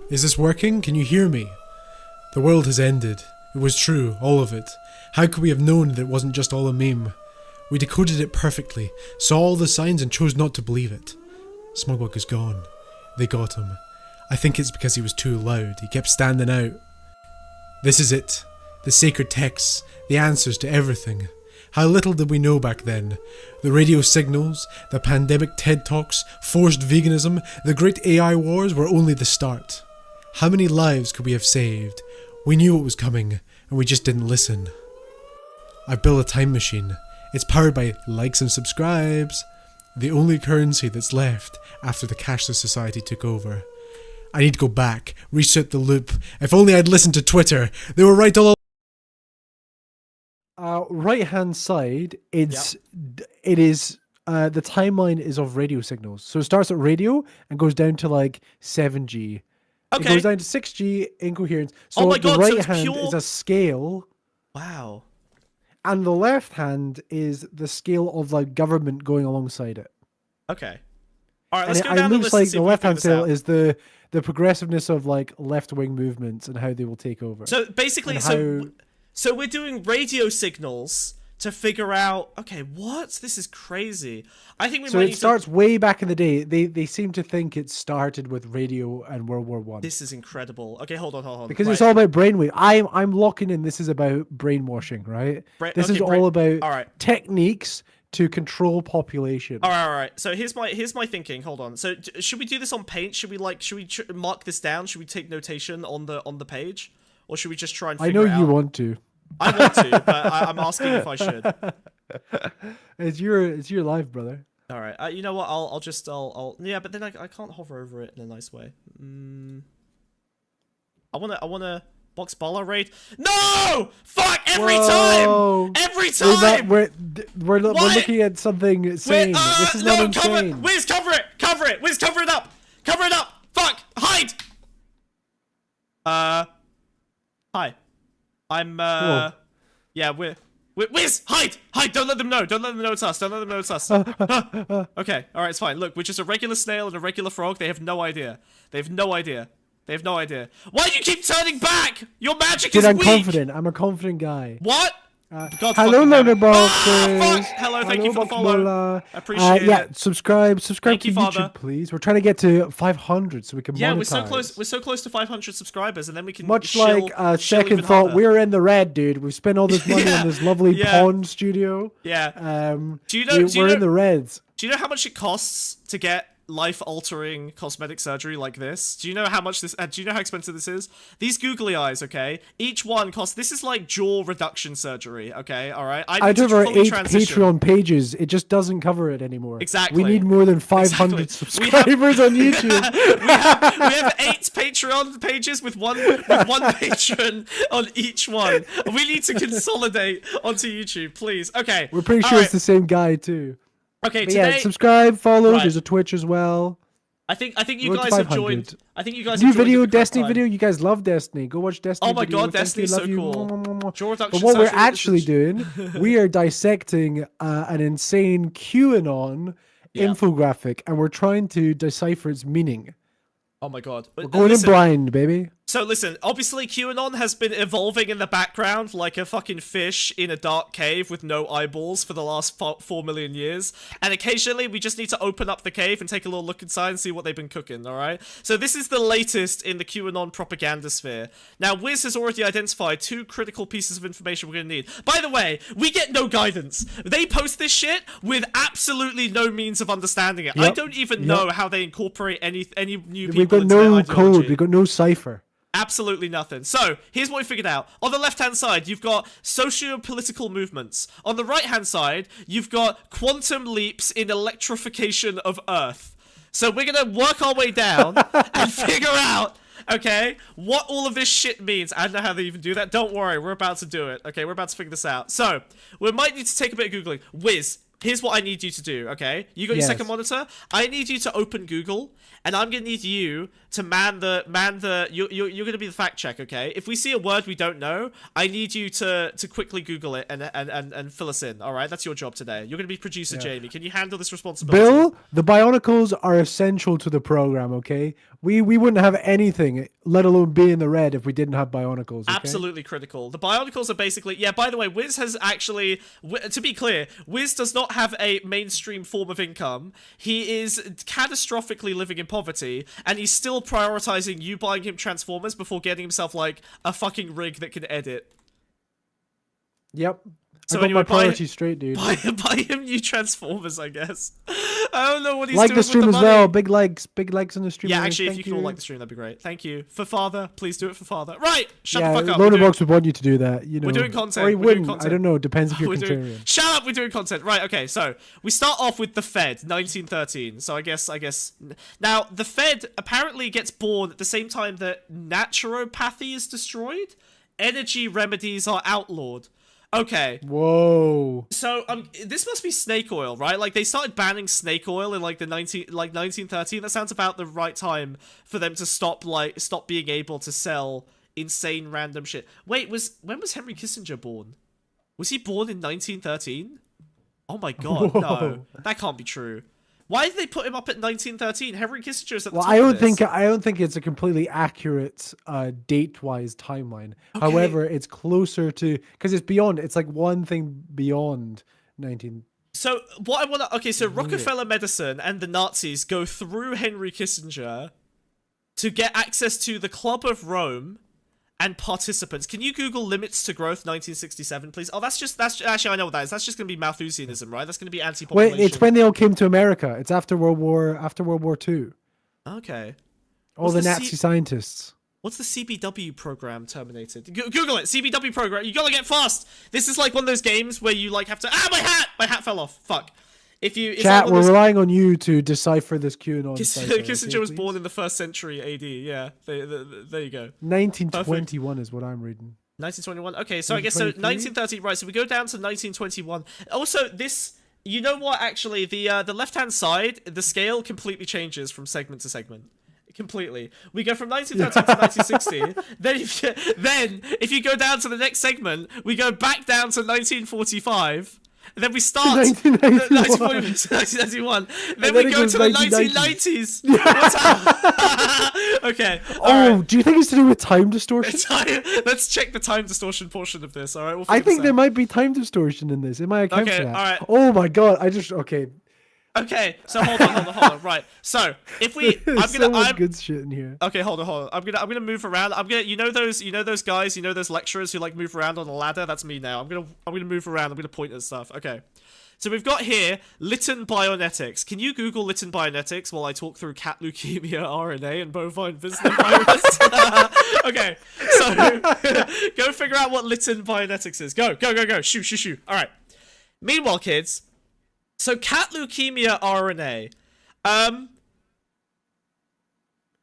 Is this working? Can you hear me? The world has ended. It was true, all of it. How could we have known that it wasn't just all a meme? We decoded it perfectly, saw all the signs and chose not to believe it. Smugwug is gone. They got him. I think it's because he was too loud. He kept standing out. This is it. The sacred texts. The answers to everything. How little did we know back then? The radio signals, the pandemic TED Talks, forced veganism, the great AI wars were only the start. How many lives could we have saved? We knew it was coming, and we just didn't listen. I've built a time machine. It's powered by likes and subscribes. The only currency that's left after the cashless society took over. I need to go back, reset the loop. If only I'd listened to Twitter. They were right all right hand side, it is the timeline is of radio signals. So it starts at radio and goes down to like 7G. Okay. It goes down to 6G incoherence. So Oh my God, the right so it's hand pure- is a scale. Wow. And the left hand is the scale of like government going alongside it. Okay. All right, And let's go down it the looks list and like see the if we left can hand figure this scale out. is the progressiveness of like left wing movements and how they will take over. So basically, And so we're doing radio signals to figure out. Okay, what? This is crazy. I think we So might it need starts way back in the day. They seem to think it started with radio and World War One. This is incredible. Okay, hold on. Because it's all about brainwave. I'm locking in. This is about brainwashing, right? This is all about all right. techniques to control population. All right. So here's my thinking. Hold on. So should we do this on Paint? Should we mark this down? Should we take notation on the page, or should we just try and? I Figure know it you out? want to. I want to, but I'm asking if I should. It's your life, brother. All right. You know what? I'll yeah, but then I can't hover over it in a nice way. I wanna box baller raid. No! Fuck! Every Whoa. time! Every time! We're looking at something insane. This is not insane. Wiz, cover it! Cover it! Wiz, cover it up! Cover it up! Fuck! Hide! Hi. I'm Cool. Yeah, Wiz, hide! Hide! Don't let them know! Don't let them know it's us! Don't let them know it's us! Okay, alright, it's fine. Look, we're just a regular snail and a regular frog. They have no idea. They have no idea. They have no idea. Why do you keep turning back? Your magic Dude, is I'm weak! confident. I'm a confident guy. What? God Hello, fucking damn learner it. boxes. Ah, fuck! Hello, thank you for the follow. I appreciate yeah, it. subscribe Thank to you, YouTube, Father. please. We're trying to get to 500 so we can Yeah, monetize. we're so close to 500 subscribers, and then we can Much shill like second even thought, harder. we're in the red, dude. We've spent all this money Yeah, on this lovely yeah. pawn studio. Yeah. We're in the reds. Do you know how much it costs to get life-altering cosmetic surgery like this? Do you know how much this? Do you know how expensive this is? These googly eyes, okay? Each one costs. This is like jaw reduction surgery, okay? All right. I do over 8 Patreon pages. It just doesn't cover it anymore. Exactly. We need more than 500 subscribers on YouTube. we have 8 Patreon pages with one patron on each one. We need to consolidate onto YouTube, please. Okay. We're pretty sure it's the same guy too. Okay, But today. yeah, subscribe, follow. Right. There's a Twitch as well. I think you Road to guys have 500. joined. I think you guys New have joined video, at the correct Destiny time. video. You guys love Destiny. Go watch Destiny. Oh my video. God, Thank Destiny's you, so love you. cool. Mwah, mwah, mwah. Jaw reduction But what we're surgery, actually this is- doing, we are dissecting an insane QAnon infographic, and we're trying to decipher its meaning. Oh my God. We're going in blind, baby. So listen, obviously QAnon has been evolving in the background like a fucking fish in a dark cave with no eyeballs for the last 4 million years. And occasionally we just need to open up the cave and take a little look inside and see what they've been cooking, alright? So this is the latest in the QAnon propaganda sphere. Now, Wiz has already identified 2 critical pieces of information we're gonna need. By the way, we get no guidance. They post this shit with absolutely no means of understanding it. I don't even know how they incorporate any new people We've got into their no ideology. code. We've got no cipher. Absolutely nothing. So, here's what we figured out. On the left-hand side, you've got socio-political movements. On the right-hand side, you've got quantum leaps in electrification of Earth. So we're gonna work our way down and figure out, okay, what all of this shit means. I don't know how they even do that. Don't worry, we're about to do it. Okay, we're about to figure this out. So, we might need to take a bit of Googling. Wiz, here's what I need you to do, okay? You got your second monitor? I need you to open Google, and I'm gonna need you to man the you're gonna be the fact check, okay? If we see a word we don't know, I need you to quickly Google it and fill us in, alright? That's your job today. You're gonna be producer Jamie. Can you handle this responsibility? Bill, the Bionicles are essential to the program, okay? We wouldn't have anything, let alone be in the red, if we didn't have bionicles. Okay? Absolutely critical. The bionicles are basically... Yeah, by the way, Wiz has actually... To be clear, Wiz does not have a mainstream form of income. He is catastrophically living in poverty, and he's still prioritizing you buying him Transformers before getting himself, like, a fucking rig that can edit. Yep. So I got anyway, my priorities straight, dude. Buy him new Transformers, I guess. I don't know what he's like doing the stream with as the money. well. Big legs on the stream. Yeah, guys. actually, if Thank you can all like the stream, that'd be great. Thank you. For father, please do it for father. Right, shut the fuck up. Loaderbox would want you to do that. You know, we're doing content. Or he We're doing wouldn't. content. I don't know. It depends if you're contrarian. Shut up, we're doing content. Right, okay, so we start off with the Fed, 1913. So I guess now the Fed apparently gets born at the same time that naturopathy is destroyed. Energy remedies are outlawed. Okay. Whoa. So this must be snake oil, right? Like they started banning snake oil in like 1913. That sounds about the right time for them to stop being able to sell insane random shit. Wait, when was Henry Kissinger born? Was he born in 1913? Oh my god, Whoa. no. That can't be true. Why did they put him up at 1913? Henry Kissinger is at the top I of don't think it's a completely accurate date-wise timeline. Okay. However, it's closer to because it's beyond. It's like one thing beyond 19. So what I want to... Okay, so Rockefeller Medicine and the Nazis go through Henry Kissinger to get access to the Club of Rome and participants. Can you Google limits to growth 1967, please? Oh, that's actually, I know what that is. That's just going to be Malthusianism, right? That's going to be anti-population. Wait, it's when they all came to America. It's after World War II. Okay. All the Nazi scientists. What's the CBW program terminated? Google it. CBW program. You gotta get fast. This is like one of those games where you like have to... Ah, my hat fell off. Fuck. Chat, we're relying on you to decipher this QAnon. Kissinger was born in the 1st century AD. Yeah, there you go. 1921 is what I'm reading. 1921. Okay, so I guess so 1930. Right, so we go down to 1921. Also, this, you know what? Actually, the left-hand side, the scale completely changes from segment to segment. Completely. We go from 1930 to 1960. Then, if you go down to the next segment, we go back down to 1945. And then we start 1991. Then we go to the 1990s. Okay. Right. Do you think it's to do with time distortion? Let's check the time distortion portion of this. All right. I think there might be time distortion in this. Am I account for that? All right. Oh my god! Okay, so hold on. Right. So if we, I'm good shit in here. Okay, hold on. I'm gonna move around. you know those guys, those lecturers who like move around on a ladder. That's me now. I'm gonna move around. I'm gonna point at stuff. Okay. So we've got here Lytton Bionetics. Can you Google Lytton Bionetics while I talk through cat leukemia, RNA, and bovine business virus? Okay. So go figure out what Lytton Bionetics is. Go. Shoot. All right. Meanwhile, kids. So, cat leukemia RNA.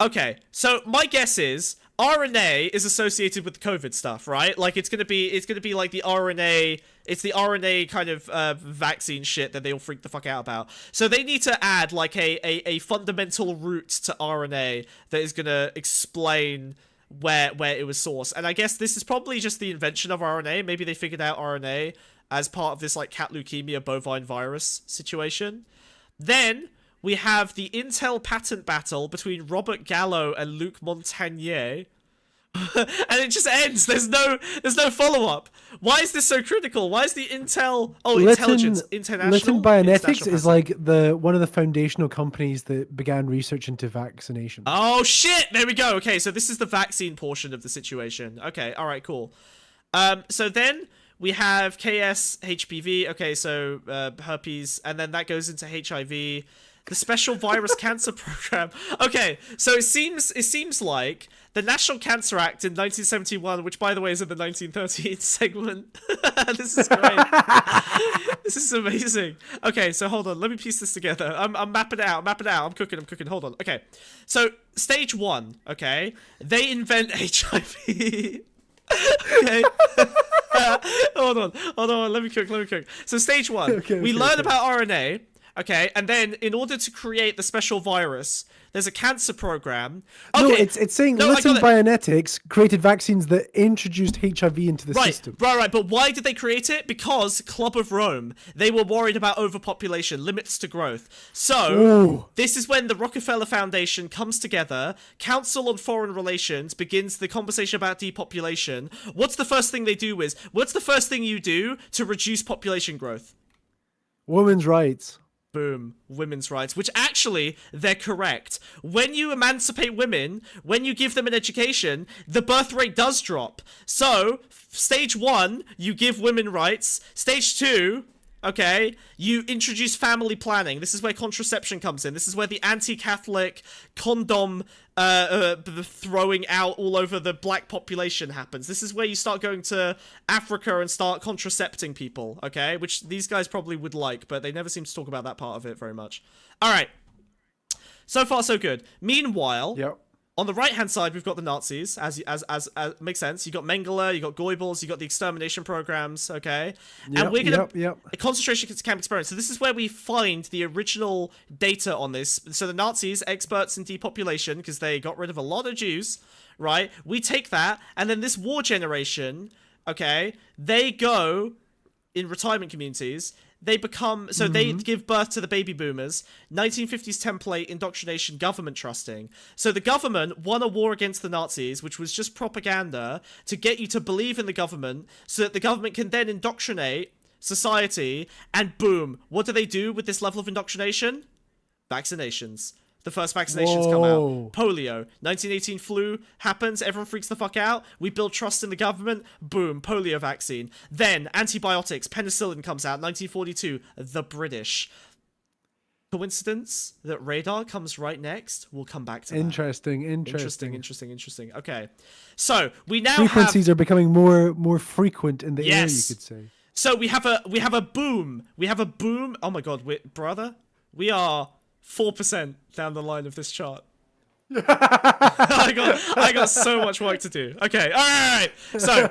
Okay, so my guess is RNA is associated with COVID stuff, right? Like it's gonna be like the RNA. It's the RNA kind of vaccine shit that they all freak the fuck out about. So they need to add like a fundamental root to RNA that is gonna explain where it was sourced. And I guess this is probably just the invention of RNA. Maybe they figured out RNA as part of this like cat leukemia bovine virus situation. Then we have the Intel patent battle between Robert Gallo and Luc Montagnier. And it just ends. There's no follow-up. Why is this so critical? Why is the Intel Intelligence International? Lytton Bionetics is like one of the foundational companies that began research into vaccination. Oh shit! There we go. Okay, so this is the vaccine portion of the situation. Okay, all right, cool. So then we have KS HPV. Okay, so herpes, and then that goes into HIV. The Special Virus Cancer Program. Okay, so it seems like the National Cancer Act in 1971, which by the way is in the 1913 segment. This is great. This is amazing. Okay, so hold on, let me piece this together. I'm mapping it out. I'm cooking. Hold on. Okay, so stage 1. Okay, they invent HIV. Okay. Hold on. Let me cook. So stage 1, we learn about RNA. Okay, and then in order to create the special virus, there's a cancer program. Okay, No, it's saying no, I Lithium got it. Bionetics created vaccines that introduced HIV into the system. Right. But why did they create it? Because Club of Rome, they were worried about overpopulation, limits to growth. So, Ooh. this is when the Rockefeller Foundation comes together, Council on Foreign Relations begins the conversation about depopulation. What's the first thing they do is, what's the first thing you do to reduce population growth? Women's rights. Boom. Women's rights, which actually, they're correct. When you emancipate women, when you give them an education, the birth rate does drop. So, stage 1, you give women rights. Stage 2, okay, you introduce family planning. This is where contraception comes in. This is where the anti-Catholic condom throwing out all over the black population happens. This is where you start going to Africa and start contracepting people, okay? Which these guys probably would like, but they never seem to talk about that part of it very much. All right. So far, so good. Meanwhile, Yep. on the right-hand side, we've got the Nazis, as makes sense. You got Mengele, you got Goebbels, you got the extermination programs, okay? And we're gonna a concentration camp experiment. So this is where we find the original data on this. So the Nazis, experts in depopulation, because they got rid of a lot of Jews, right? We take that, and then this war generation, okay? They go in retirement communities. They become, so they give birth to the baby boomers, 1950s template, indoctrination, government trusting. So the government won a war against the Nazis, which was just propaganda to get you to believe in the government so that the government can then indoctrinate society, and boom, what do they do with this level of indoctrination? Vaccinations. The first vaccinations come out. Polio. 1918 flu happens. Everyone freaks the fuck out. We build trust in the government. Boom. Polio vaccine. Then antibiotics. Penicillin comes out. 1942. The British. Coincidence that radar comes right next? We'll come back to that. Interesting. Okay. So we now frequencies are becoming more frequent in the air, you could say. So we have a boom. We have a boom. Oh my god, brother. We are 4% down the line of this chart. I got so much work to do. Okay, all right. So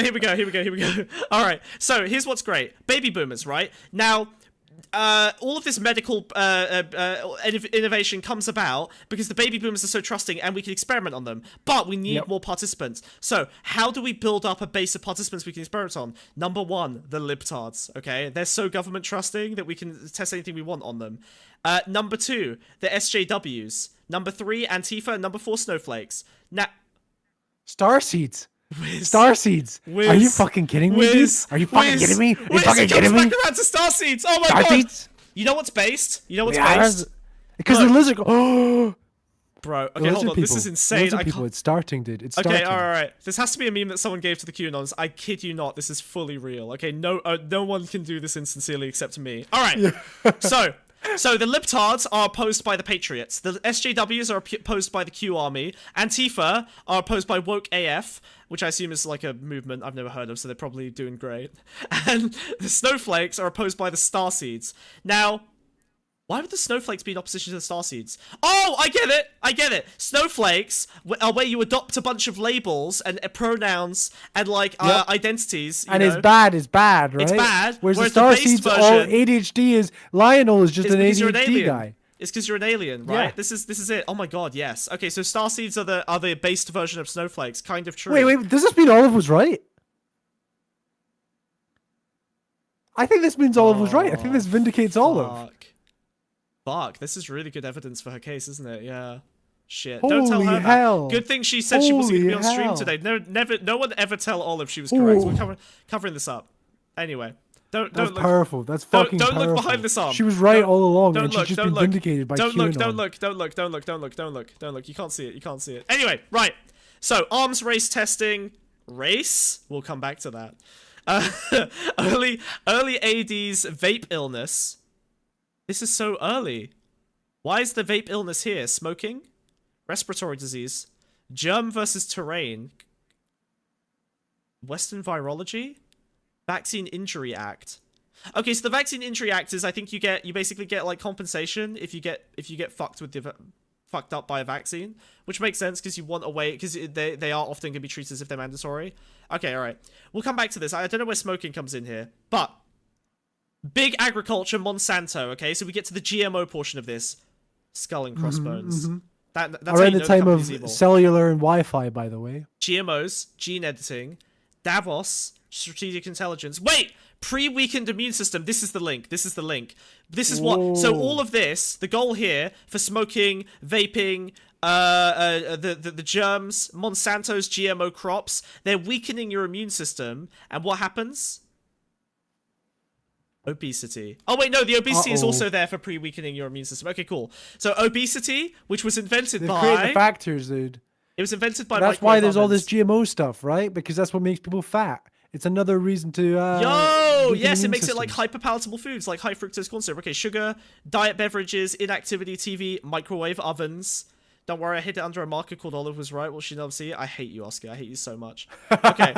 here we go. All right. So here's what's great. Baby boomers, right? Now, all of this medical innovation comes about because the baby boomers are so trusting and we can experiment on them. But we need more participants. So how do we build up a base of participants we can experiment on? Number 1, the libtards. Okay, they're so government trusting that we can test anything we want on them. Number 2, the SJWs. Number 3, Antifa. And number 4, snowflakes. Now, Starseeds. Wiz. Starseeds. Wiz. Are you fucking kidding me, dude? Are you fucking kidding me? Are you fucking kidding me? Back around to Starseeds. Oh my god. You know what's based? Based? Because the lizard. Oh, bro. Okay, hold on. This is insane. It's starting, dude. It's starting. Okay, all right. This has to be a meme that someone gave to the QAnons. I kid you not. This is fully real. Okay, no one can do this insincerely except me. All right. So the libtards are opposed by the Patriots. The SJWs are opposed by the Q Army. Antifa are opposed by Woke AF, which I assume is like a movement I've never heard of, so they're probably doing great. And the snowflakes are opposed by the starseeds. Now, why would the snowflakes be in opposition to the starseeds? Oh, I get it. Snowflakes are where you adopt a bunch of labels and pronouns and identities. And it's bad, right? It's bad. Whereas the starseeds, all ADHD is Lionel is just an ADHD guy. It's because you're an alien, right? Yeah. This is it. Oh my god, yes. Okay, so starseeds are the based version of snowflakes. Kind of true. Wait. Does this mean Olive was right? I think this means Olive was right. I think this vindicates Olive. Fuck, this is really good evidence for her case, isn't it? Yeah. Shit. Holy Don't tell her hell. that. Good thing she said she wasn't going to be on stream today. No one ever tell Olive she was correct. We're covering this up. Anyway. That's look, powerful. That's fucking powerful. Don't look behind this arm. She was right all along, and she's just been vindicated by QAnon. Don't look. You can't see it. Anyway, right. So, arms race testing. Race? We'll come back to that. Early AD's vape illness. This is so early. Why is the vape illness here? Smoking? Respiratory disease? Germ versus terrain? Western virology? Vaccine Injury Act. Okay, so the Vaccine Injury Act is, I think you basically get like compensation if you get fucked up by a vaccine, which makes sense because you want a way, because they are often going to be treated as if they're mandatory. Okay, all right. We'll come back to this. I don't know where smoking comes in here, but Big agriculture, Monsanto. Okay, so we get to the GMO portion of this. Skull and crossbones. That's how Around you the know time company's of evil. cellular and Wi-Fi, by the way. GMOs, gene editing, Davos, strategic intelligence. Wait, pre-weakened immune system. This is the link. This is the link. This is what. So all of this, the goal here for smoking, vaping, the germs, Monsanto's GMO crops, they're weakening your immune system. And what happens? Obesity. Oh wait, no, the obesity is also there for pre-weakening your immune system. Okay, cool. So obesity, which was invented They by... create the factors, dude. It was invented by That's why microwave there's all this ovens. GMO stuff, right? Because that's what makes people fat. It's another reason to Yo, weaken yes, it immune makes it like systems. hyper-palatable foods, like high fructose corn syrup. Okay, sugar, diet beverages, inactivity, TV, microwave ovens. Don't worry, I hid it under a marker called Olive was right. Well, she never see it. I hate you, Oscar. I hate you so much. Okay,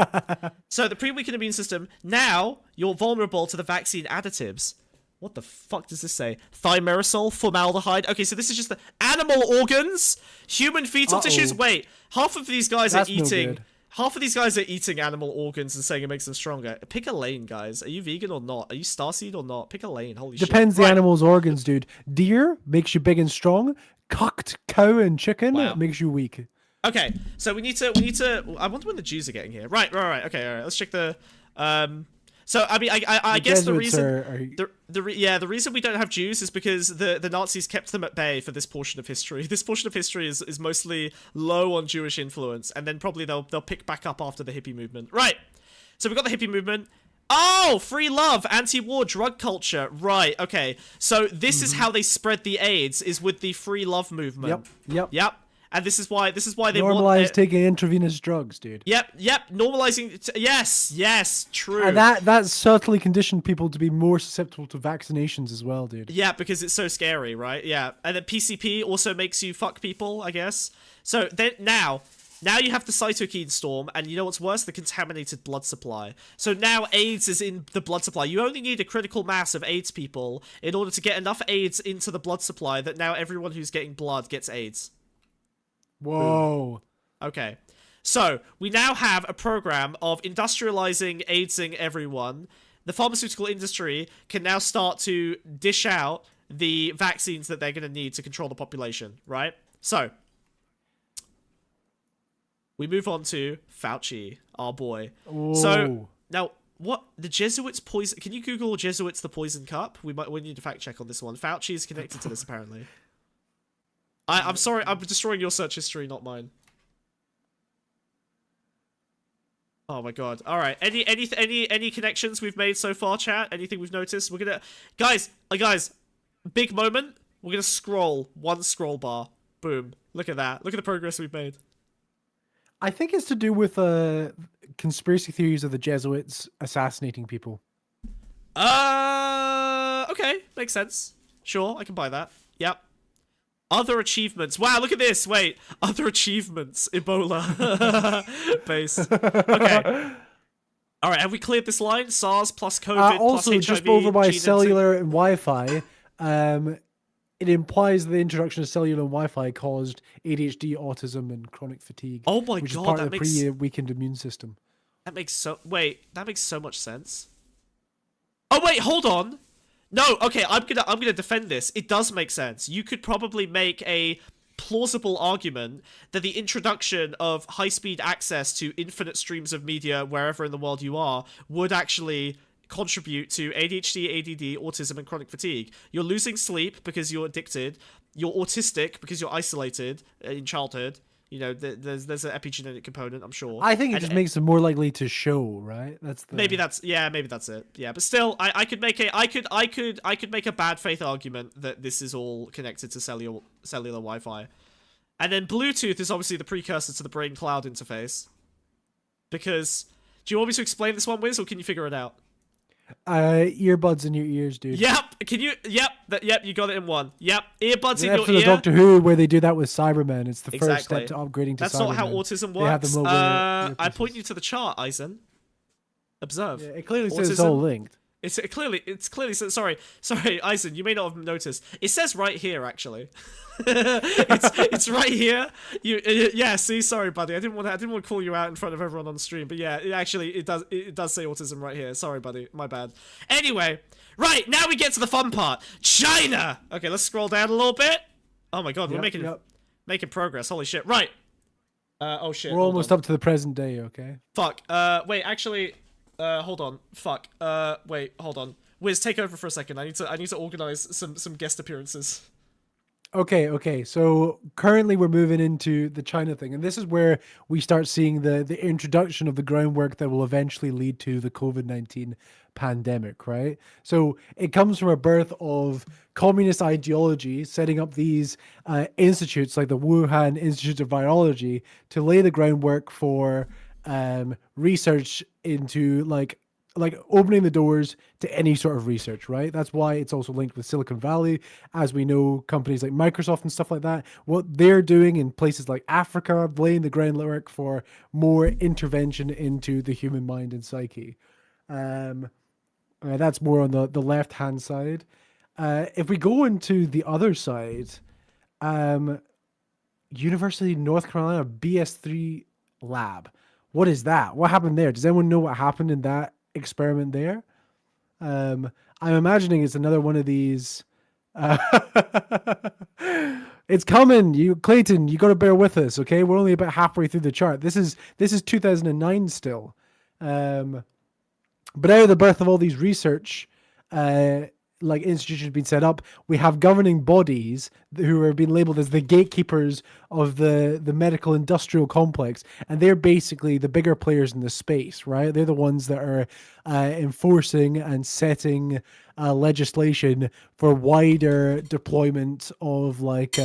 so the pre-weakened immune system. Now you're vulnerable to the vaccine additives. What the fuck does this say? Thimerosal, formaldehyde. Okay, so this is just the animal organs, human fetal tissues. Wait, half of these guys That's are no eating. good. Half of these guys are eating animal organs and saying it makes them stronger. Pick a lane, guys. Are you vegan or not? Are you starseed or not? Pick a lane. Holy shit. Depends the Right. animal's organs, dude. Deer makes you big and strong. Cocked cow and chicken Wow. makes you weak. Okay, so we need to. I wonder when the Jews are getting here. Right. Okay, all right. Let's check the. So I mean, I guess the Jesuits reason the reason we don't have Jews is because the Nazis kept them at bay for this portion of history. This portion of history is mostly low on Jewish influence, and then probably they'll pick back up after the hippie movement. Right. So we've got the hippie movement. Oh, free love, anti-war, drug culture. Right. Okay. So this is how they spread the AIDS, is with the free love movement. Yep. And this is why they Normalize want taking intravenous drugs, dude. Yep. Normalizing. Yes. True. And that certainly conditioned people to be more susceptible to vaccinations as well, dude. Yeah, because it's so scary, right? Yeah. And then PCP also makes you fuck people, I guess. So then now you have the cytokine storm, and you know what's worse? The contaminated blood supply. So now AIDS is in the blood supply. You only need a critical mass of AIDS people in order to get enough AIDS into the blood supply that now everyone who's getting blood gets AIDS. Whoa. Okay. So, we now have a program of industrializing, AIDSing everyone. The pharmaceutical industry can now start to dish out the vaccines that they're going to need to control the population, right? So, we move on to Fauci, our boy. Whoa. So, now, what? The Jesuits poison... Can you Google Jesuits the poison cup? We need to fact check on this one. Fauci is connected to this, apparently. I'm sorry, I'm destroying your search history, not mine. Oh my god. Alright. Any connections we've made so far, chat? Anything we've noticed? We're gonna... Guys, big moment. We're gonna scroll. One scroll bar. Boom. Look at that. Look at the progress we've made. I think it's to do with conspiracy theories of the Jesuits assassinating people. Okay. Makes sense. Sure, I can buy that. Yep. Other achievements. Wow, look at this. Wait. Other achievements. Ebola. Base. Okay. All right, have we cleared this line? SARS plus COVID also, plus HIV. just over by gene cellular and Wi-Fi, it implies the introduction of cellular and Wi-Fi caused ADHD, autism, and chronic fatigue. Oh my which god, is part that of the makes... pre-weakened immune system. That makes so... Wait, that makes so much sense. Oh, wait, hold on. No, okay, I'm gonna defend this. It does make sense. You could probably make a plausible argument that the introduction of high-speed access to infinite streams of media wherever in the world you are would actually contribute to ADHD, ADD, autism, and chronic fatigue. You're losing sleep because you're addicted. You're autistic because you're isolated in childhood. You know, there's an epigenetic component, I'm sure. I think it just makes them more likely to show, right? That's the... Maybe that's it. Yeah, but still, I could make a bad faith argument that this is all connected to cellular Wi-Fi, and then Bluetooth is obviously the precursor to the brain cloud interface. Because, do you want me to explain this one, Wiz, or can you figure it out? Earbuds in your ears, dude. Yep. Can you? Yep. You got it in one. Yep. Earbuds in An your episode ear. of Doctor Who where they do that with Cybermen. It's the first Exactly. step to upgrading to That's Cybermen. not how autism They have works. them over I point you to the chart, Eisen. Observe. Yeah, it clearly says it's all linked. It's clearly. Sorry, Eisen. You may not have noticed. It says right here, actually. it's right here. Yeah. See, sorry, buddy. I didn't want to call you out in front of everyone on the stream, but yeah, it does say autism right here. Sorry, buddy. My bad. Anyway, right now we get to the fun part. China. Okay, let's scroll down a little bit. Oh my god, we're making progress. Holy shit. Right. Oh shit. We're almost up to the present day. Okay. Fuck. Wait. Actually. Hold on. Fuck. Wait. Hold on. Wiz, take over for a second. I need to organize some guest appearances. Okay. So currently we're moving into the China thing, and this is where we start seeing the introduction of the groundwork that will eventually lead to the COVID-19 pandemic, right? So it comes from a birth of communist ideology, setting up these institutes like the Wuhan Institute of Virology to lay the groundwork for research into like opening the doors to any sort of research, right? That's why it's also linked with Silicon Valley. As we know, companies like Microsoft and stuff like that, what they're doing in places like Africa, laying the groundwork for more intervention into the human mind and psyche. That's more on the left-hand side. If we go into the other side, University of North Carolina BS3 lab. What is that? What happened there? Does anyone know what happened in that experiment there? I'm imagining it's another one of these. It's coming, Clayton. You got to bear with us, okay? We're only about halfway through the chart. This is 2009 still, but out of the birth of all these research, like institutions being set up, we have governing bodies who are being labeled as the gatekeepers of the medical industrial complex, and they're basically the bigger players in the space, right? They're the ones that are enforcing and setting legislation for wider deployment of like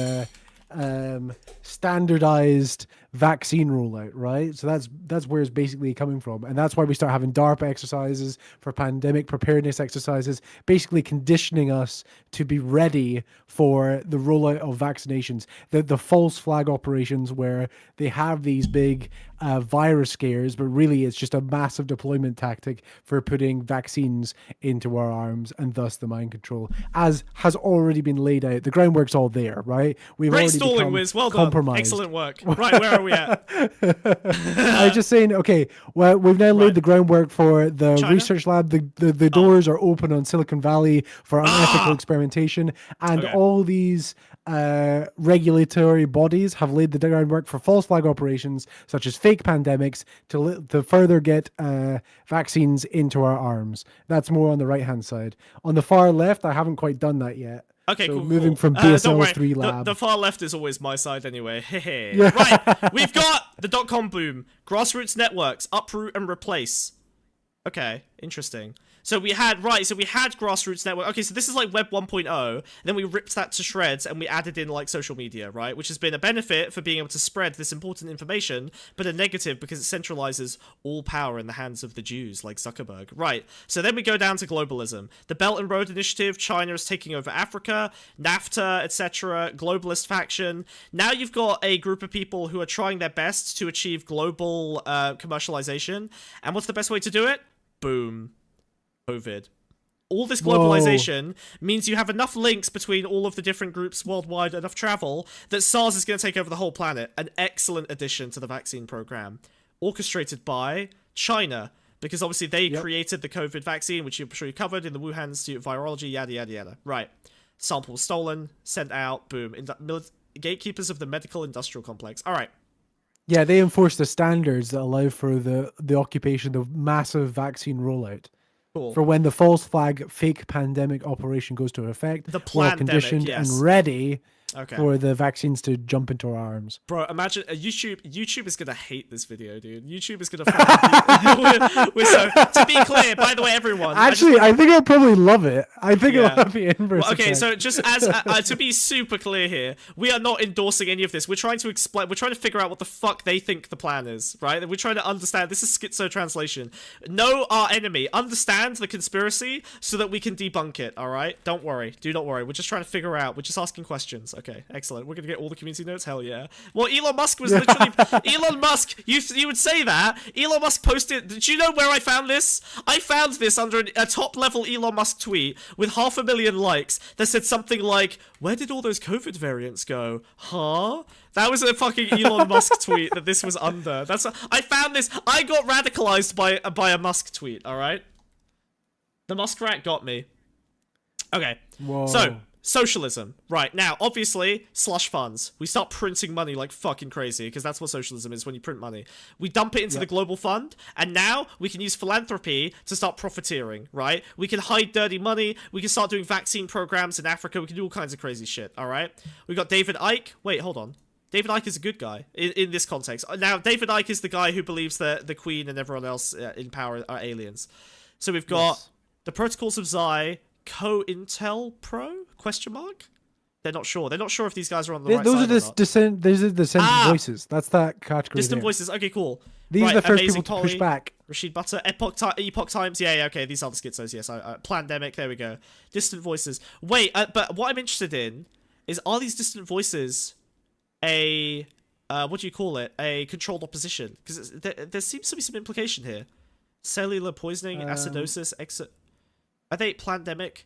standardized vaccine rollout, right? So that's where it's basically coming from, and that's why we start having DARPA exercises for pandemic preparedness exercises, basically conditioning us to be ready for the rollout of vaccinations. The false flag operations where they have these big virus scares, but really it's just a massive deployment tactic for putting vaccines into our arms, and thus the mind control, as has already been laid out. The groundwork's all there, right? We've Great already stalling, become Wiz. Well done. compromised. Excellent work. Right, where are we at? I was just saying, okay, well, we've now laid the groundwork for the China? research lab. The doors are open on Silicon Valley for unethical experimentation, and all these regulatory bodies have laid the groundwork for false flag operations such as fake pandemics to further get vaccines into our arms. That's more on the right hand side. On the far left, I haven't quite done that yet. Okay, so cool. Moving from don't worry. BSL-3 lab. The far left is always my side anyway. Right, we've got the .com boom, grassroots networks, uproot and replace. Okay, interesting. So we had grassroots network. Okay, so this is like Web 1.0. Then we ripped that to shreds and we added in like social media, right? Which has been a benefit for being able to spread this important information, but a negative because it centralizes all power in the hands of the Jews, like Zuckerberg. Right. So then we go down to globalism. The Belt and Road Initiative, China is taking over Africa, NAFTA, etc., globalist faction. Now you've got a group of people who are trying their best to achieve global commercialization. And what's the best way to do it? Boom. COVID. All this globalization means you have enough links between all of the different groups worldwide, enough travel, that SARS is going to take over the whole planet. An excellent addition to the vaccine program. Orchestrated by China, because obviously they created the COVID vaccine, which I'm sure you covered in the Wuhan Institute of Virology, yada, yada, yada. Right. Sample stolen, sent out, boom. Gatekeepers of the medical industrial complex. All right. Yeah, they enforce the standards that allow for the occupation, the massive vaccine rollout. Cool. For when the false flag fake pandemic operation goes into effect, we're conditioned and ready for the vaccines to jump into our arms. Bro, imagine YouTube is gonna hate this video, dude. YouTube is gonna fucking so to be clear, by the way, everyone. Actually, I think I'll probably love it. I think it'll have the inverse effect. So just as to be super clear here, we are not endorsing any of this. We're trying to explain. We're trying to figure out what the fuck they think the plan is, right? We're trying to understand. This is schizo translation. Know our enemy. Understand the conspiracy so that we can debunk it. All right. Don't worry. Do not worry. We're just trying to figure out. We're just asking questions. Okay, excellent. We're gonna get all the community notes. Hell yeah. Well, Elon Musk was literally Elon Musk. You would say that Elon Musk posted. Did you know where I found this? I found this under a top level Elon Musk tweet with 500,000 likes that said something like, "Where did all those COVID variants go? Huh?" That was a fucking Elon Musk tweet that this was under. I found this. I got radicalized by a Musk tweet. All right. The Musk rat got me. Okay. Whoa. So. Socialism. Right, now, obviously, slush funds. We start printing money like fucking crazy, because that's what socialism is, when you print money. We dump it into the global fund, and now we can use philanthropy to start profiteering, right? We can hide dirty money, we can start doing vaccine programs in Africa, we can do all kinds of crazy shit, alright? We got David Icke. Wait, hold on. David Icke is a good guy in this context. Now, David Icke is the guy who believes that the Queen and everyone else in power are aliens. So we've got the Protocols of Xi, Co-Intel Pro? Question mark? They're not sure. They're not sure if these guys are on the right side or not. Those are dissenting voices. That's that category. Distant voices. Okay, cool. These right, are the first Amazing people to Polly, push back. Rashid Butter, Epoch Times. Yeah, okay. These are the schizos. Yes, Plandemic. There we go. Distant voices. Wait, but what I'm interested in is, are these distant voices a what do you call it? A controlled opposition? Because there seems to be some implication here. Cellular poisoning, acidosis, are they Plandemic?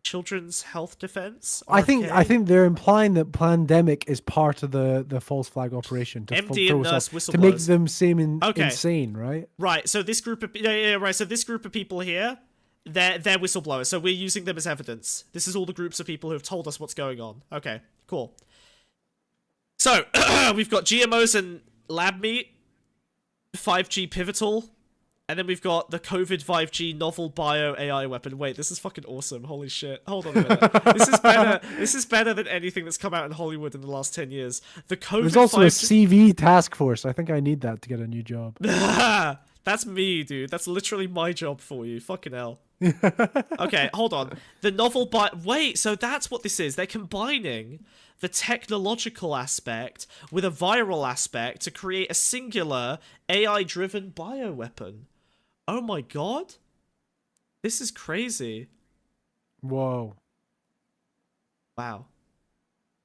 Children's health defense? I think they're implying that Plandemic is part of the false flag operation to MD and nurse whistleblowers. to make them seem insane, right? Right. So this group of right. So this group of people here, they're whistleblowers. So we're using them as evidence. This is all the groups of people who have told us what's going on. Okay. Cool. So we've got GMOs and lab meat, 5G pivotal. And then we've got the COVID 5G novel bio AI weapon. Wait, this is fucking awesome. Holy shit. Hold on a minute. This is better than anything that's come out in Hollywood in the last 10 years. The COVID There's also 5G... a CV task force. I think I need that to get a new job. That's me, dude. That's literally my job for you. Fucking hell. Okay, hold on. The novel bio... Wait, so that's what this is. They're combining the technological aspect with a viral aspect to create a singular AI-driven bioweapon. Oh my god. This is crazy. Whoa. Wow.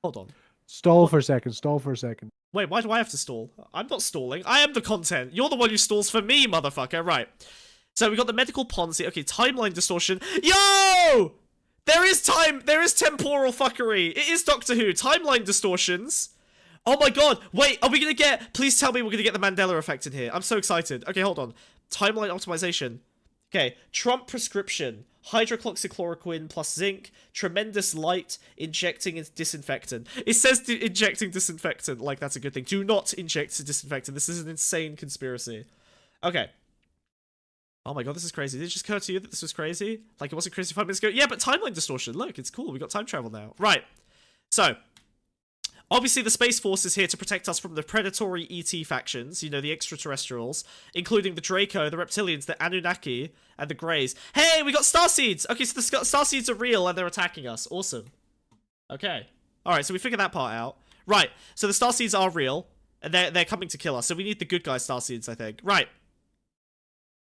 Hold on. Stall for a second. Wait, why do I have to stall? I'm not stalling. I am the content. You're the one who stalls for me, motherfucker. Right. So we got the medical Ponzi. Okay, timeline distortion. Yo! There is temporal fuckery. It is Doctor Who. Timeline distortions. Oh my god. Wait, are we gonna get... Please tell me we're gonna get the Mandela effect in here. I'm so excited. Okay, hold on. Timeline optimization. Okay, Trump prescription. Hydroxychloroquine plus zinc. Tremendous light. Injecting disinfectant. It says injecting disinfectant. Like, that's a good thing. Do not inject disinfectant. This is an insane conspiracy. Okay. Oh my god, this is crazy. Did it just occur to you that this was crazy? Like, it wasn't crazy 5 minutes ago? Yeah, but timeline distortion. Look, it's cool. We got time travel now. Right. So... Obviously, the Space Force is here to protect us from the predatory ET factions, you know, the extraterrestrials, including the Draco, the Reptilians, the Anunnaki, and the Greys. Hey, we got Starseeds! Okay, so the Starseeds are real and they're attacking us. Awesome. Okay. Alright, so we figured that part out. Right, so the Starseeds are real, and they're coming to kill us, so we need the good guy Starseeds, I think. Right.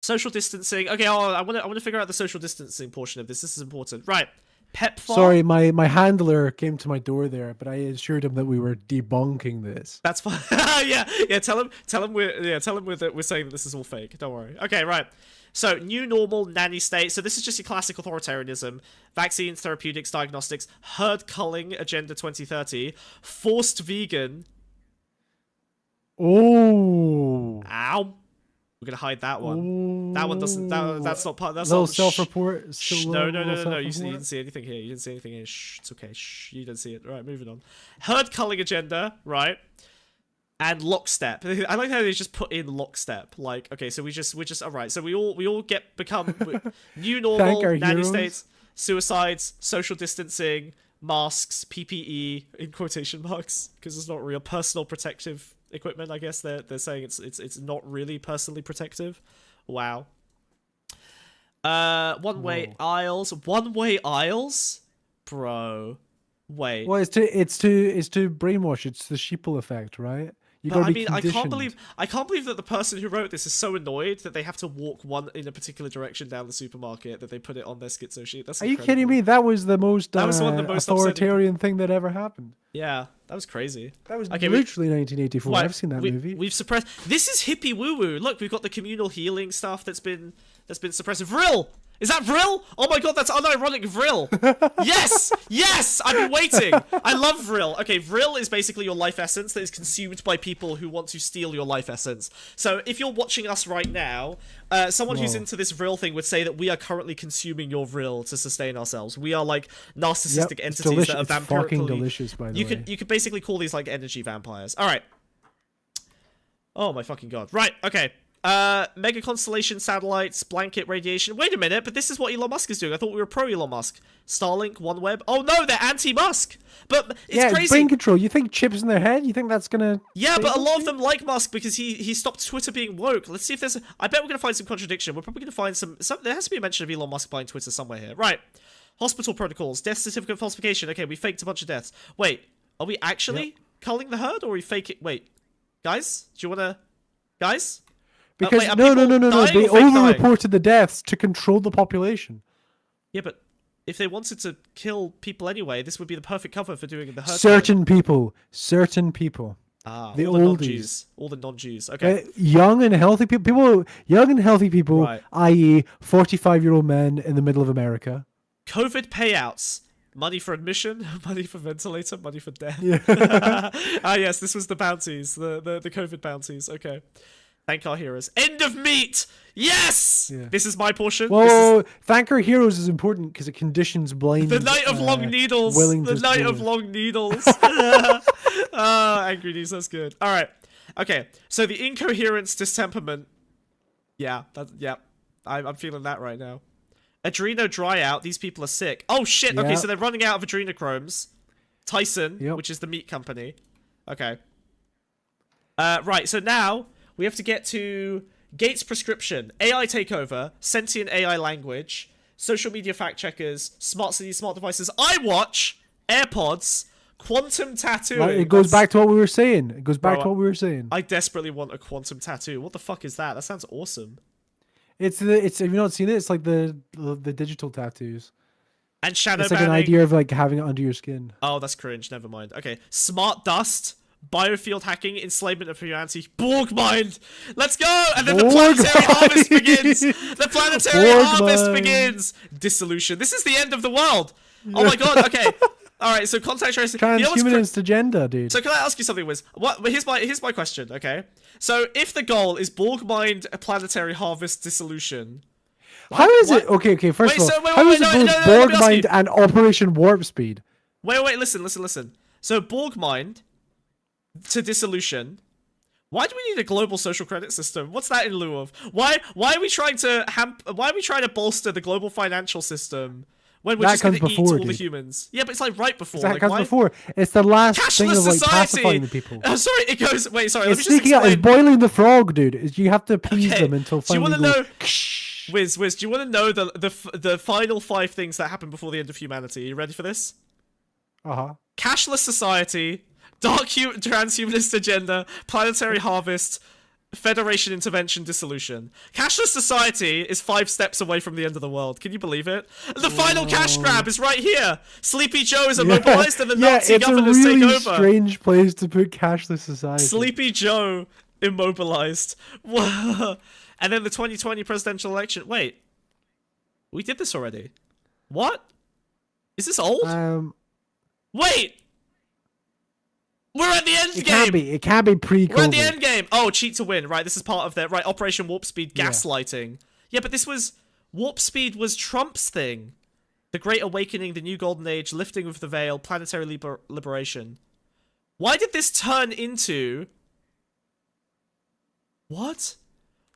Social distancing. Okay, I want to figure out the social distancing portion of this. This is important. Right. PEPFAR. Sorry, my handler came to my door there, but I assured him that we were debunking this. That's fine. yeah. Tell him we're saying that this is all fake. Don't worry. Okay, right. So new normal nanny state. So this is just your classic authoritarianism. Vaccines, therapeutics, diagnostics, herd culling, Agenda 2030, forced vegan. Oh. Ow. We're gonna hide that one. Ooh. That one doesn't. That's not part. That's little not self-report. No. You didn't see anything here. You didn't see anything here. Shh. It's okay. Shh. You didn't see it. Right. Moving on. Herd culling agenda. Right. And lockstep. I like how they just put in lockstep. Like, okay, so we're just all right. So we all become new normal, nanny states, suicides, social distancing, masks, PPE in quotation marks because it's not real personal protective equipment. I guess they're saying it's not really personally protective. Wow. One-way aisles, bro. Wait. Well, it's to brainwash. It's the sheeple effect, right? You But gotta I be mean, I conditioned. can't believe that the person who wrote this is so annoyed that they have to walk one in a particular direction down the supermarket that they put it on their schizo sheet. That's Are you incredible. kidding me? That was the most, That was one of the most authoritarian thing that ever happened. Yeah, that was crazy. That was Okay, literally 1984. Right, I've seen that movie. We've suppressed. This is hippie woo woo. Look, we've got the communal healing stuff that's been suppressed. Vril. Is that Vril? Oh my god, that's unironic Vril. Yes! Yes! I've been waiting. I love Vril. Okay, Vril is basically your life essence that is consumed by people who want to steal your life essence. So if you're watching us right now, someone who's into this Vril thing would say that we are currently consuming your Vril to sustain ourselves. We are like narcissistic entities that are It's vampirically... fucking delicious, by the way. You could basically call these like energy vampires. Alright. Oh my fucking god. Right, okay. Mega constellation satellites, blanket radiation. Wait a minute, but this is what Elon Musk is doing. I thought we were pro Elon Musk. Starlink, OneWeb. Oh no, they're anti-Musk. But it's crazy. Brain control. You think chips in their head? You think that's gonna? Yeah, but a lot of them like Musk because he stopped Twitter being woke. Let's see if there's. I bet we're gonna find some contradiction. We're probably gonna find some. There has to be a mention of Elon Musk buying Twitter somewhere here. Right. Hospital protocols, death certificate falsification. Okay, we faked a bunch of deaths. Wait, are we actually culling the herd or are we faking? Wait, guys, do you wanna? Guys. Because wait, no. dying They or fake dying? over-reported the deaths to control the population. Yeah, but if they wanted to kill people anyway, this would be the perfect cover for doing the herd. Certain people. Ah, the all oldies. non-Jews. All the non-Jews. Okay. Young and healthy people. Young and healthy people, Right. i.e., 45-year-old men in the middle of America. COVID payouts. Money for admission, money for ventilator, money for death. Yeah. Ah, yes, this was the bounties, the COVID bounties. Okay. Thank our heroes. End of meat! Yes! Yeah. This is my portion. Well, thank our heroes is important because it conditions blind. The Night of Long Needles. The Night of Long Needles. Angry news, that's good. Alright. Okay, so the incoherence distemperament. Yeah, I'm feeling that right now. Adreno dry out. These people are sick. Oh shit, okay, Yeah. so they're running out of adrenochromes. Tyson, Yep. which is the meat company. Okay. Right, so now we have to get to Gates prescription, AI takeover, sentient AI language, social media fact checkers, smart cities, smart devices, iWatch, AirPods, quantum tattooing. Right, it goes back to what we were saying. I desperately want a quantum tattoo. What the fuck is that? That sounds awesome. It's have you not seen it? It's like the digital tattoos. And shadow It's like an banning. idea of like having it under your skin. Oh, that's cringe. Never mind. Okay, smart dust. Biofield hacking, enslavement of humanity, Borg mind. Let's go! And then the Borg planetary mind. harvest begins. The planetary Borg harvest mind. begins. Dissolution. This is the end of the world. Oh my god. Okay. All right. So contact tracing. You know what's Transhumanist agenda, dude. so can I ask you something, Wiz? Here's my question. Okay. So if the goal is Borg mind, a planetary harvest, dissolution. How is what? it? Okay. First Wait, of all, so wait, how wait, is it no, both no, let Borg me ask mind you. and Operation Warp Speed? Wait. Listen. So Borg mind to dissolution. Why do we need a global social credit system? What's that in lieu of? Why are we trying to bolster the global financial system when we're That just going to comes eat before, all the dude. humans? Yeah, but it's like right before. That Like, comes why? before. It's the last thing Cashless of like society. pacifying the people. Oh, sorry, it goes. Wait, sorry. Let It's me just sneaking out. It's explain. boiling the frog, dude. You have to appease Okay, them until do you finally want to go, know? Wiz, do you want to know the final 5 things that happen before the end of humanity? Are you ready for this? Cashless society, dark transhumanist agenda, planetary harvest, Federation intervention, dissolution. Cashless society is 5 steps away from the end of the world. Can you believe it? The final cash grab is right here. Sleepy Joe is immobilized and the Nazi governors it's a really take over. strange place to put cashless society. Sleepy Joe immobilized. And then the 2020 presidential election. Wait. We did this already. What? Is this old? Wait! We're at the end game! It can't be pre-COVID. We're at the end game! Oh, cheat to win. Right, this is part of their... Right, Operation Warp Speed gaslighting. Yeah, but this was... Warp Speed was Trump's thing. The Great Awakening, the New Golden Age, lifting of the veil, planetary liberation. Why did this turn into... What?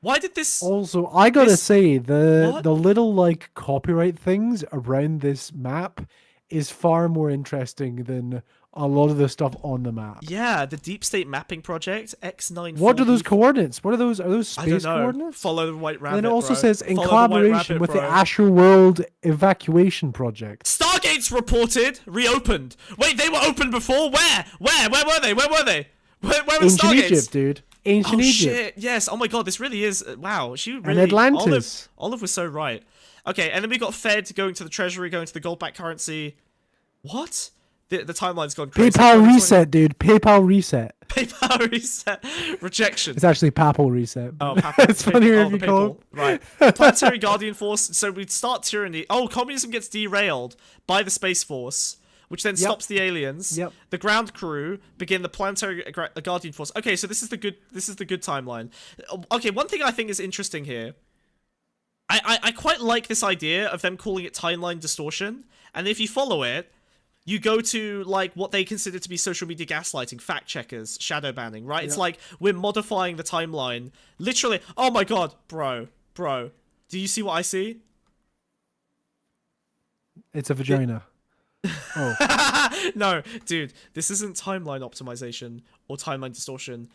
Why did this... Also, I gotta say, What? the little, like, copyright things around this map is far more interesting than a lot of the stuff on the map. Yeah, the Deep State Mapping Project, X940. What are those coordinates? What are those? Are those I don't space know. coordinates? Follow the White Rabbit, And then it also bro. says in Follow the White collaboration Rabbit, with bro. the Asher World Evacuation Project. Stargates reported reopened. Wait, they were open before? Where? Where were they? Where were the Ancient Stargates? Egypt, dude. Ancient Oh Egypt. shit! Yes. Oh my god, this really is. Wow, she And really. Atlantis. Olive was so right. Okay, and then we got Fed going to the Treasury, going to the gold-backed currency. What? The timeline's gone crazy. PayPal reset, dude. PayPal reset. PayPal reset. Rejection. It's actually Papal reset. Oh, papal, It's funnier if the you call papal. Right. Planetary Guardian Force. So we start tyranny. Oh, communism gets derailed by the Space Force, which then stops the aliens. Yep. The ground crew begin the Planetary Guardian Force. Okay, so this is the good timeline. Okay, one thing I think is interesting here. I quite like this idea of them calling it timeline distortion, and if you follow it, you go to, like, what they consider to be social media gaslighting, fact checkers, shadow banning, right? It's like, we're modifying the timeline. Literally, oh my god, bro, do you see what I see? It's a vagina. Oh. No, dude, this isn't timeline optimization or timeline distortion.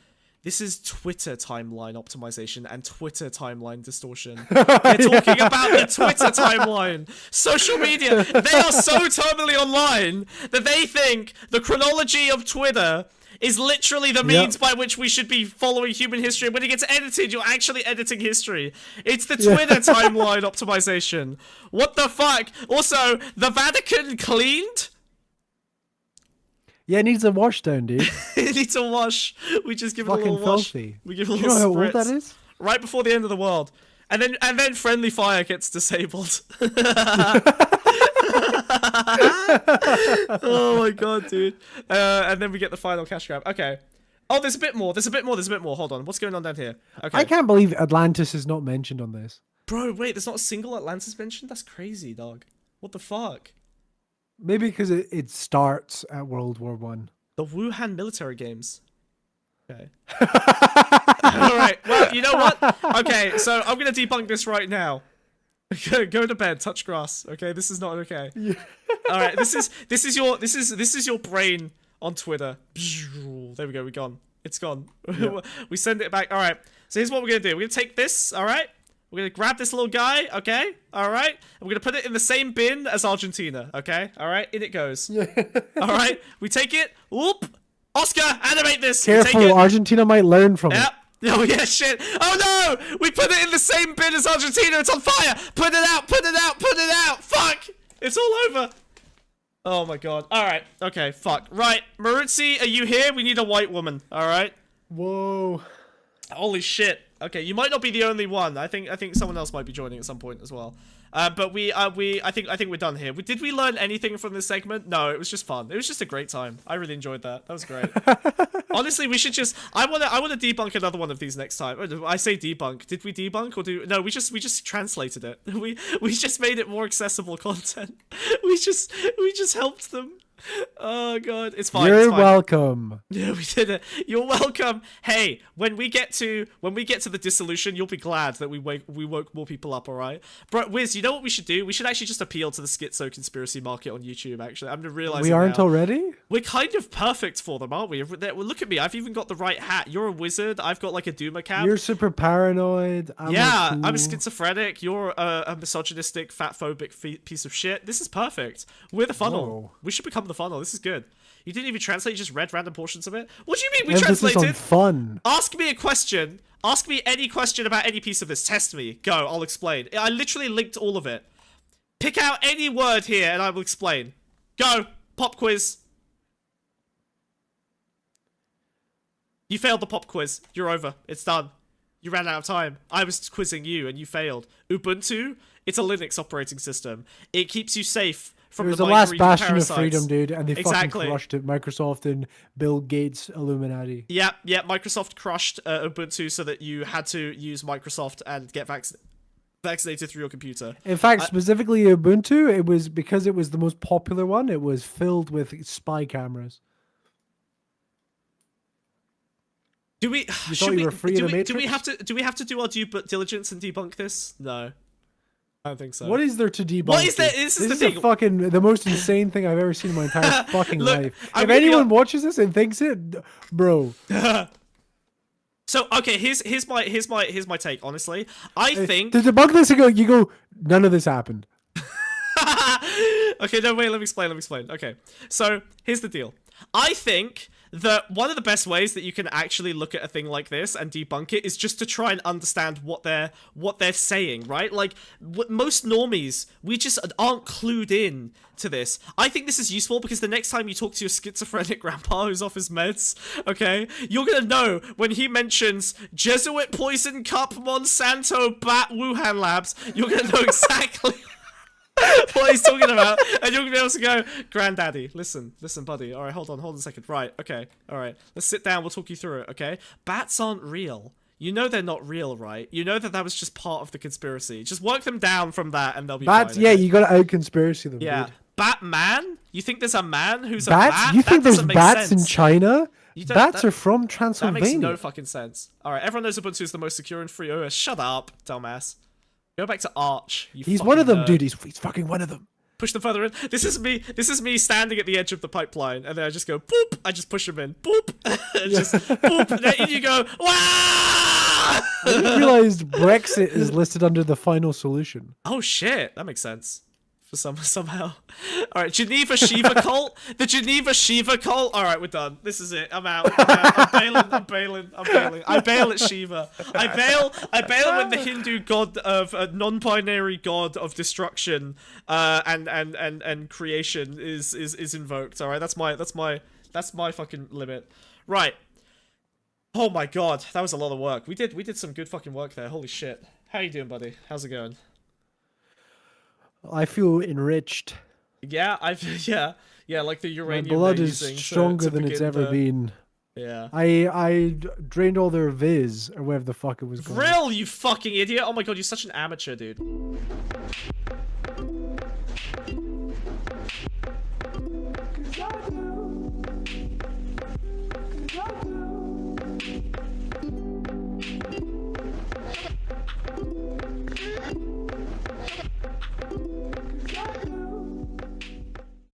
This is Twitter timeline optimization and Twitter timeline distortion. They're talking about the Twitter timeline. Social media, they are so terminally online that they think the chronology of Twitter is literally the means by which we should be following human history. When it gets edited, you're actually editing history. It's the Twitter timeline optimization. What the fuck? Also, the Vatican cleaned? Yeah, it needs a wash down, dude. It needs a wash. We just give it a Fucking little wash. filthy. We give it a Do you little know how old spritz. that is? Right before the end of the world. And then friendly fire gets disabled. Oh my god, dude. And then we get the final cash grab. Okay. Oh, there's a bit more. Hold on. What's going on down here? Okay. I can't believe Atlantis is not mentioned on this. Bro, wait, there's not a single Atlantis mentioned? That's crazy, dog. What the fuck? Maybe because it starts at World War One. The Wuhan military games. Okay. Alright, well, you know what? Okay, so I'm gonna debunk this right now. Go to bed, touch grass. Okay, this is not okay. Alright, this is your brain on Twitter. There we go, we're gone. It's gone. Yep. We send it back. Alright. So here's what we're gonna do. We're gonna take this, alright? We're gonna grab this little guy, okay? Alright? And we're gonna put it in the same bin as Argentina, okay? Alright, in it goes. Alright, we take it. Whoop! Oscar, animate this! We take Careful, it. Argentina might learn from it. Yep. Oh yeah, shit. Oh no! We put it in the same bin as Argentina. It's on fire. Put it out. Put it out. Put it out. Fuck! It's all over. Oh my god. All right. Okay. Fuck. Right. Maruzzi, are you here? We need a white woman. All right. Whoa. Holy shit. Okay, you might not be the only one. I think someone else might be joining at some point as well. But I think we're done here. Did we learn anything from this segment? No, it was just fun. It was just a great time. I really enjoyed that. That was great. Honestly, we should just. I wanna debunk another one of these next time. I say debunk. Did we debunk or do? No, we just translated it. We just made it more accessible content. We just helped them. Oh god, it's fine. You're it's fine. welcome. Yeah, we did it. You're welcome. Hey, when we get to the dissolution, you'll be glad that we woke more people up. All right, bro. Wiz, you know what we should do? We should actually just appeal to the schizo conspiracy market on YouTube. Actually, I'm realizing We aren't now. already? We're kind of perfect for them, aren't we? Look at me. I've even got the right hat. You're a wizard. I've got like a Duma cap. You're super paranoid. I'm I'm a schizophrenic. You're a misogynistic, fatphobic piece of shit. This is perfect. We're the funnel. Whoa. We should become the funnel. This is good. You didn't even translate. You just read random portions of it. What do you mean we Emphasis on translated? fun. Ask me a question. Ask me any question about any piece of this. Test me. Go. I'll explain. I literally linked all of it. Pick out any word here and I will explain. Go. Pop quiz. You failed the pop quiz. You're over. It's done. You ran out of time. I was quizzing you and you failed. Ubuntu, it's a Linux operating system. It keeps you safe from It was the the last migraine bastion parasites. of freedom, dude, and they Exactly. fucking crushed it. Microsoft and Bill Gates Illuminati. Yeah, Microsoft crushed Ubuntu so that you had to use Microsoft and get vaccinated through your computer. In fact, specifically Ubuntu, it was because it was the most popular one. It was filled with spy cameras. Do we? thought Should you we? were free in Do the we? Do we Matrix? have to? Do we have to do our due diligence and debunk this? No, I don't think so. What is there to debunk? What is there? dude? This is the is thing. the most insane thing I've ever seen in my entire fucking Look, life. I'm If gonna be anyone hon- watches this and thinks it, bro, So okay, here's my take. Honestly, I think. to debunk this, you go, none of this happened. Okay, no, wait, let me explain. Okay, so here's the deal. I think that one of the best ways that you can actually look at a thing like this and debunk it is just to try and understand what they're saying, right? Like most normies, we just aren't clued in to this. I think this is useful because the next time you talk to your schizophrenic grandpa who's off his meds, okay, you're gonna know when he mentions Jesuit poison cup Monsanto bat Wuhan labs, you're gonna know exactly what he's talking about, and you're gonna be able to go, Granddaddy, listen, buddy. All right, hold on a second. Right, okay, all right, let's sit down. We'll talk you through it. Okay, bats aren't real. You know they're not real, right? You know that was just part of the conspiracy. Just work them down from that, and they'll be Bats, fine. yeah, Okay? you gotta out conspiracy them. Yeah, Dude. Batman. You think there's a man who's Bats? a bat? You think That there's doesn't make bats in sense. China? You don't- Bats that- are from That Transylvania. makes no fucking sense. All right, everyone knows Ubuntu is the most secure and free OS. Shut up, dumbass. Go back to Arch. He's one of them, nerd. dude. He's fucking one of them. Push them further in. This is me standing at the edge of the pipeline, and then I just go boop. I just push them in, boop. Just boop. And then you go, wow. I didn't realize Brexit is listed under the final solution. Oh shit, that makes sense. For somehow. All right, Geneva Shiva cult. The Geneva Shiva cult. All right, we're done. This is it. I'm out. I'm bailing. I bail at Shiva. I bail when the Hindu god of non-binary god of destruction and creation is invoked. All right, that's my fucking limit. Right. Oh my god, that was a lot of work. We did some good fucking work there. Holy shit. How you doing, buddy? How's it going? I feel enriched. Yeah, yeah, like the My uranium. blood they're is using stronger to than it's begin ever been. Yeah. I drained all their viz or whatever the fuck it was called. Vril, you fucking idiot! Oh my god, you're such an amateur, dude.